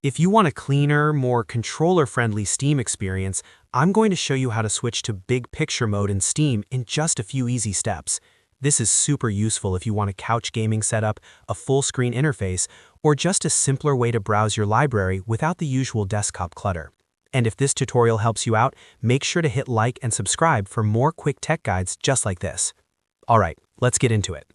If you want a cleaner, more controller-friendly Steam experience, I'm going to show you how to switch to big picture mode in Steam in just a few easy steps. This is super useful if you want a couch gaming setup, a full-screen interface, or just a simpler way to browse your library without the usual desktop clutter. And if this tutorial helps you out, make sure to hit like and subscribe for more quick tech guides just like this. Alright, let's get into it.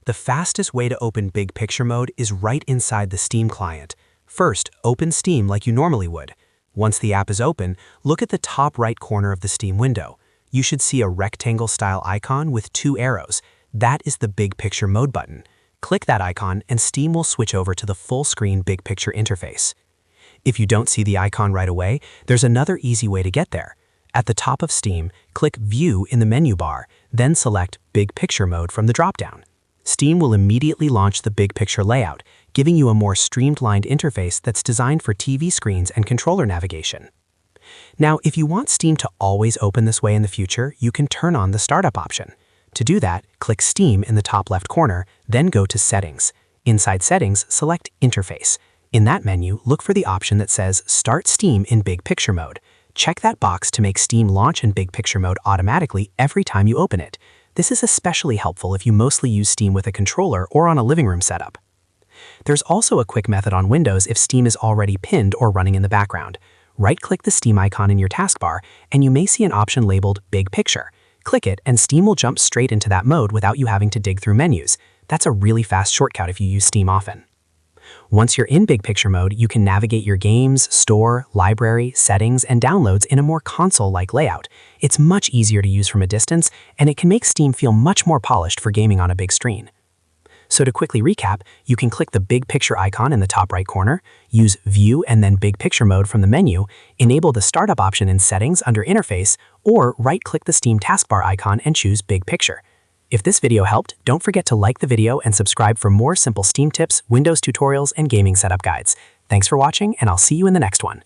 The fastest way to open big picture mode is right inside the Steam client. First, open Steam like you normally would. Once the app is open, look at the top right corner of the Steam window. You should see a rectangle-style icon with two arrows. That is the Big Picture Mode button. Click that icon and Steam will switch over to the full-screen Big Picture interface. If you don't see the icon right away, there's another easy way to get there. At the top of Steam, click View in the menu bar, then select Big Picture Mode from the dropdown. Steam will immediately launch the big picture layout, giving you a more streamlined interface that's designed for TV screens and controller navigation. Now, if you want Steam to always open this way in the future, you can turn on the startup option. To do that, click Steam in the top left corner, then go to Settings. Inside Settings, select Interface. In that menu, look for the option that says Start Steam in Big Picture Mode. Check that box to make Steam launch in Big Picture Mode automatically every time you open it. This is especially helpful if you mostly use Steam with a controller or on a living room setup. There's also a quick method on Windows if Steam is already pinned or running in the background. Right-click the Steam icon in your taskbar, and you may see an option labeled Big Picture. Click it, and Steam will jump straight into that mode without you having to dig through menus. That's a really fast shortcut if you use Steam often. Once you're in Big Picture mode, you can navigate your games, store, library, settings, and downloads in a more console-like layout. It's much easier to use from a distance, and it can make Steam feel much more polished for gaming on a big screen. So to quickly recap, you can click the Big Picture icon in the top right corner, use View and then Big Picture Mode from the menu, enable the Startup option in Settings under Interface, or right-click the Steam taskbar icon and choose Big Picture. If this video helped, don't forget to like the video and subscribe for more simple Steam tips, Windows tutorials, and gaming setup guides. Thanks for watching, and I'll see you in the next one.